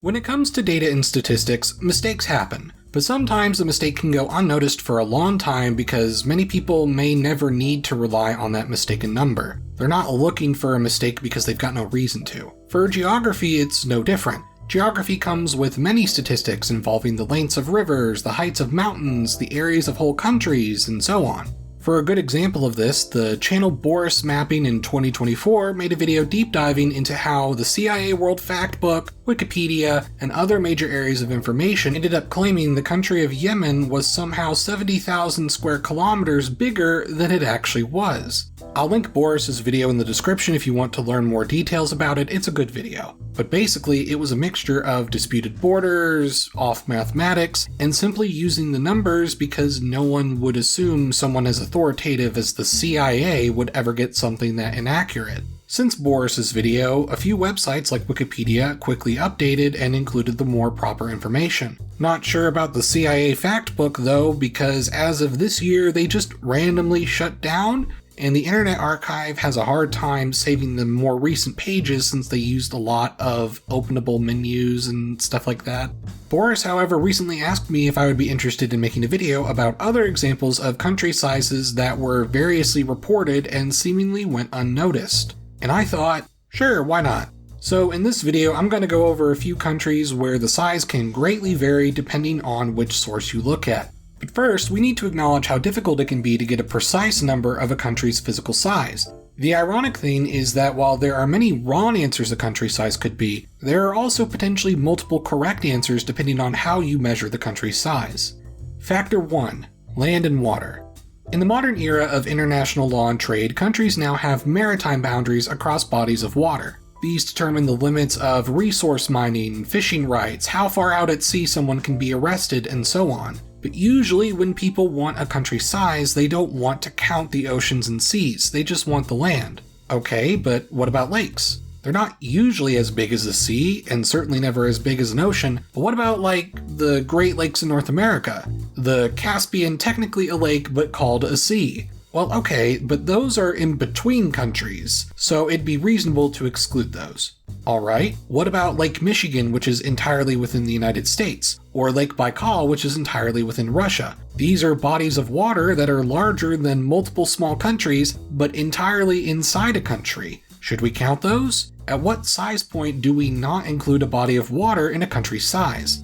When it comes to data and statistics, mistakes happen, but sometimes a mistake can go unnoticed for a long time because many people may never need to rely on that mistaken number. They're not looking for a mistake because they've got no reason to. For geography, it's no different. Geography comes with many statistics involving the lengths of rivers, the heights of mountains, the areas of whole countries, and so on. For a good example of this, the channel Borys Mapping in 2024 made a video deep diving into how the CIA World Factbook, Wikipedia, and other major areas of information ended up claiming the country of Yemen was somehow 70,000 square kilometers bigger than it actually was. I'll link Borys' video in the description if you want to learn more details about it. It's a good video. But basically, it was a mixture of disputed borders, off mathematics, and simply using the numbers because no one would assume someone as authoritative as the CIA would ever get something that inaccurate. Since Borys' video, a few websites like Wikipedia quickly updated and included the more proper information. Not sure about the CIA Factbook though, because as of this year, they just randomly shut down, and the Internet Archive has a hard time saving the more recent pages since they used a lot of openable menus and stuff like that. Borys, however, recently asked me if I would be interested in making a video about other examples of country sizes that were variously reported and seemingly went unnoticed. And I thought, sure, why not? So in this video, I'm going to go over a few countries where the size can greatly vary depending on which source you look at. But first, we need to acknowledge how difficult it can be to get a precise number of a country's physical size. The ironic thing is that while there are many wrong answers a country size could be, there are also potentially multiple correct answers depending on how you measure the country's size. Factor 1. Land and water. In the modern era of international law and trade, countries now have maritime boundaries across bodies of water. These determine the limits of resource mining, fishing rights, how far out at sea someone can be arrested, and so on. But usually when people want a country's size, they don't want to count the oceans and seas, they just want the land. Okay, but what about lakes? They're not usually as big as the sea, and certainly never as big as an ocean, but what about like the Great Lakes in North America? The Caspian, technically a lake, but called a sea. Well, okay, but those are in between countries, so it'd be reasonable to exclude those. Alright, what about Lake Michigan, which is entirely within the United States? Or Lake Baikal, which is entirely within Russia? These are bodies of water that are larger than multiple small countries, but entirely inside a country. Should we count those? At what size point do we not include a body of water in a country's size?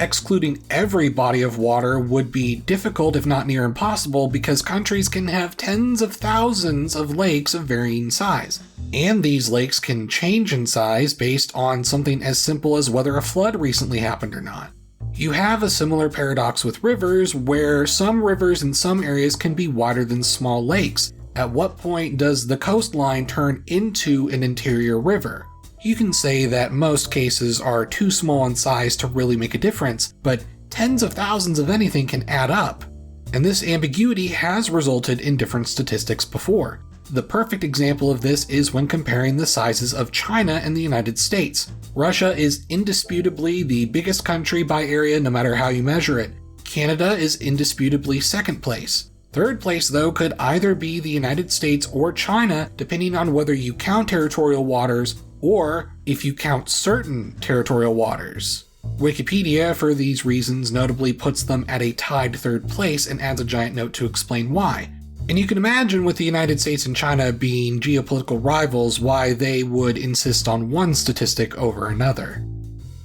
Excluding every body of water would be difficult if not near impossible because countries can have tens of thousands of lakes of varying size. And these lakes can change in size based on something as simple as whether a flood recently happened or not. You have a similar paradox with rivers where some rivers in some areas can be wider than small lakes. At what point does the coastline turn into an interior river? You can say that most cases are too small in size to really make a difference, but tens of thousands of anything can add up. And this ambiguity has resulted in different statistics before. The perfect example of this is when comparing the sizes of China and the United States. Russia is indisputably the biggest country by area no matter how you measure it. Canada is indisputably second place. Third place, though, could either be the United States or China, depending on whether you count territorial waters or if you count certain territorial waters. Wikipedia, for these reasons, notably puts them at a tied third place and adds a giant note to explain why. And you can imagine with the United States and China being geopolitical rivals why they would insist on one statistic over another.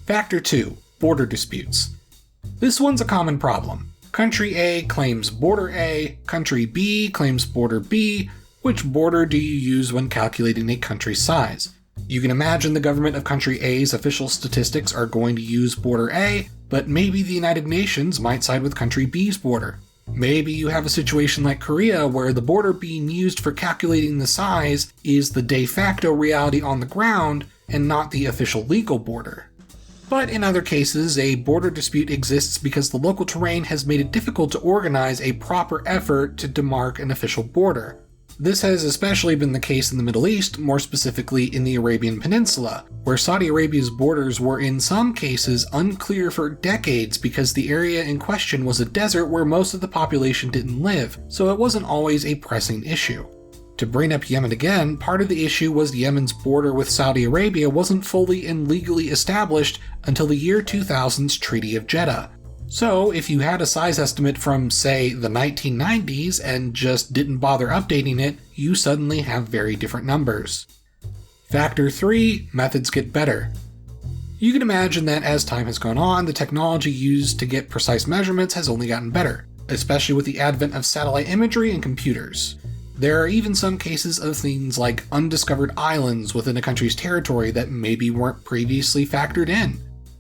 Factor 2. Border disputes. This one's a common problem. Country A claims border A, country B claims border B. Which border do you use when calculating a country's size? You can imagine the government of country A's official statistics are going to use border A, but maybe the United Nations might side with country B's border. Maybe you have a situation like Korea where the border being used for calculating the size is the de facto reality on the ground and not the official legal border. But in other cases, a border dispute exists because the local terrain has made it difficult to organize a proper effort to demark an official border. This has especially been the case in the Middle East, more specifically in the Arabian Peninsula, where Saudi Arabia's borders were in some cases unclear for decades because the area in question was a desert where most of the population didn't live, so it wasn't always a pressing issue. To bring up Yemen again, part of the issue was Yemen's border with Saudi Arabia wasn't fully and legally established until the year 2000's Treaty of Jeddah. So if you had a size estimate from, say, the 1990s and just didn't bother updating it, you suddenly have very different numbers. Factor 3, methods get better. You can imagine that as time has gone on, the technology used to get precise measurements has only gotten better, especially with the advent of satellite imagery and computers. There are even some cases of things like undiscovered islands within a country's territory that maybe weren't previously factored in.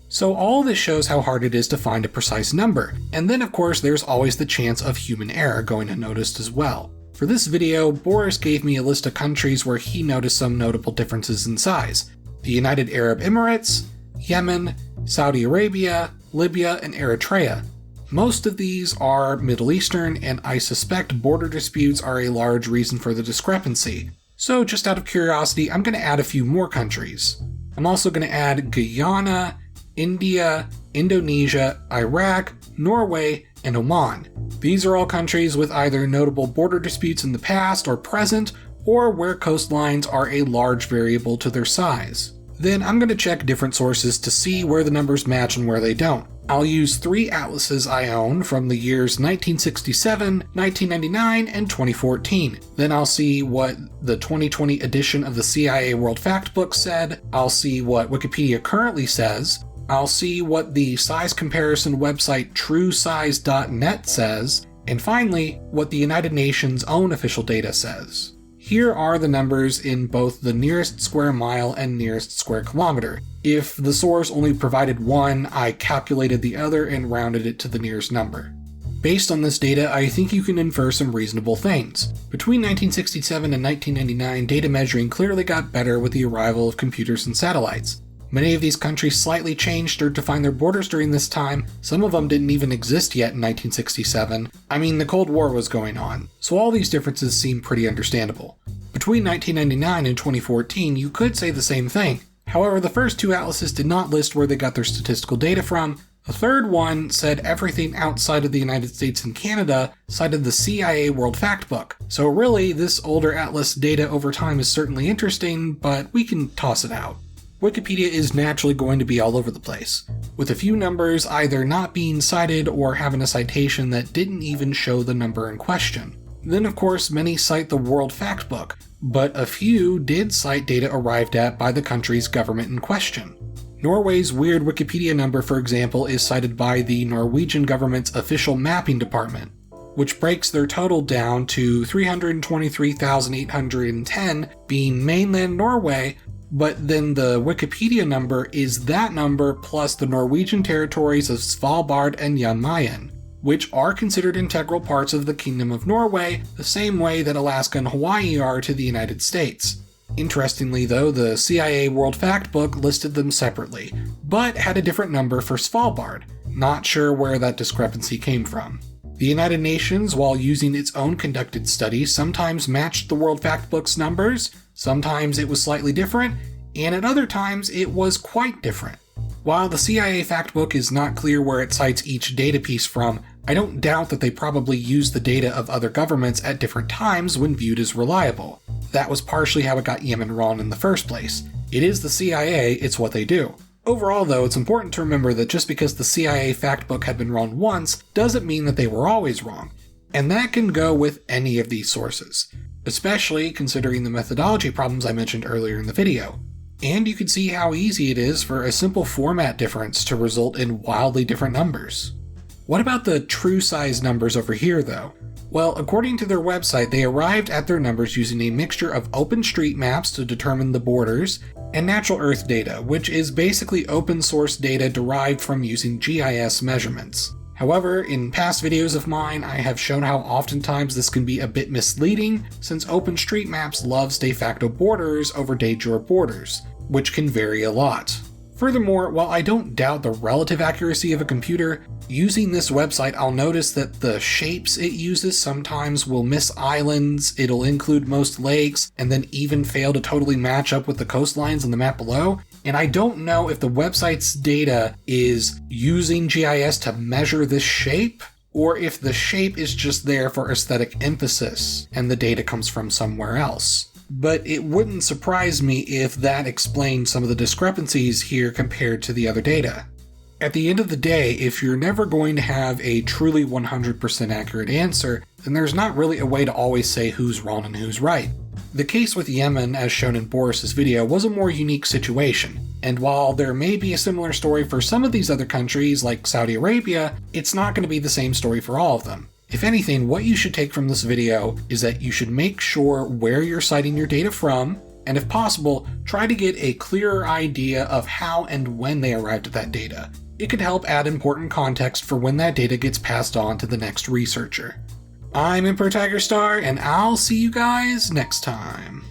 So all this shows how hard it is to find a precise number, and then of course there's always the chance of human error going unnoticed as well. For this video, Borys gave me a list of countries where he noticed some notable differences in size: the United Arab Emirates, Yemen, Saudi Arabia, Libya, and Eritrea. Most of these are Middle Eastern, and I suspect border disputes are a large reason for the discrepancy. So just out of curiosity, I'm going to add a few more countries. I'm also going to add Guyana, India, Indonesia, Iraq, Norway, and Oman. These are all countries with either notable border disputes in the past or present, or where coastlines are a large variable to their size. Then I'm going to check different sources to see where the numbers match and where they don't. I'll use 3 atlases I own from the years 1967, 1999, and 2014. Then I'll see what the 2020 edition of the CIA World Factbook said. I'll see what Wikipedia currently says. I'll see what the size comparison website truesize.net says. And finally, what the United Nations' own official data says. Here are the numbers in both the nearest square mile and nearest square kilometer. If the source only provided one, I calculated the other and rounded it to the nearest number. Based on this data, I think you can infer some reasonable things. Between 1967 and 1999, data measuring clearly got better with the arrival of computers and satellites. Many of these countries slightly changed or defined their borders during this time. Some of them didn't even exist yet in 1967. I mean, the Cold War was going on, so all these differences seem pretty understandable. Between 1999 and 2014, you could say the same thing. However, the first 2 atlases did not list where they got their statistical data from. The third one said everything outside of the United States and Canada cited the CIA World Factbook. So really, this older atlas data over time is certainly interesting, but we can toss it out. Wikipedia is naturally going to be all over the place, with a few numbers either not being cited or having a citation that didn't even show the number in question. Then of course many cite the World Factbook, but a few did cite data arrived at by the country's government in question. Norway's weird Wikipedia number, for example, is cited by the Norwegian government's official mapping department, which breaks their total down to 323,810 being mainland Norway, but then the Wikipedia number is that number plus the Norwegian territories of Svalbard and Jan Mayen, which are considered integral parts of the Kingdom of Norway, the same way that Alaska and Hawaii are to the United States. Interestingly though, the CIA World Factbook listed them separately, but had a different number for Svalbard. Not sure where that discrepancy came from. The United Nations, while using its own conducted studies, sometimes matched the World Factbook's numbers, sometimes it was slightly different, and at other times it was quite different. While the CIA Factbook is not clear where it cites each data piece from, I don't doubt that they probably used the data of other governments at different times when viewed as reliable. That was partially how it got Yemen wrong in the first place. It is the CIA, it's what they do. Overall though, it's important to remember that just because the CIA Factbook had been wrong once, doesn't mean that they were always wrong. And that can go with any of these sources, especially considering the methodology problems I mentioned earlier in the video. And you can see how easy it is for a simple format difference to result in wildly different numbers. What about the true size numbers over here though? Well, according to their website, they arrived at their numbers using a mixture of OpenStreetMaps to determine the borders, and natural earth data, which is basically open source data derived from using GIS measurements. However, in past videos of mine, I have shown how oftentimes this can be a bit misleading, since OpenStreetMaps loves de facto borders over de jure borders, which can vary a lot. Furthermore, while I don't doubt the relative accuracy of a computer, using this website I'll notice that the shapes it uses sometimes will miss islands, it'll include most lakes, and then even fail to totally match up with the coastlines on the map below, and I don't know if the website's data is using GIS to measure this shape, or if the shape is just there for aesthetic emphasis and the data comes from somewhere else. But it wouldn't surprise me if that explained some of the discrepancies here compared to the other data. At the end of the day, if you're never going to have a truly 100% accurate answer, then there's not really a way to always say who's wrong and who's right. The case with Yemen, as shown in Borys' video, was a more unique situation, and while there may be a similar story for some of these other countries, like Saudi Arabia, it's not going to be the same story for all of them. If anything, what you should take from this video is that you should make sure where you're citing your data from, and if possible, try to get a clearer idea of how and when they arrived at that data. It could help add important context for when that data gets passed on to the next researcher. I'm Emperor Tiger Star, and I'll see you guys next time.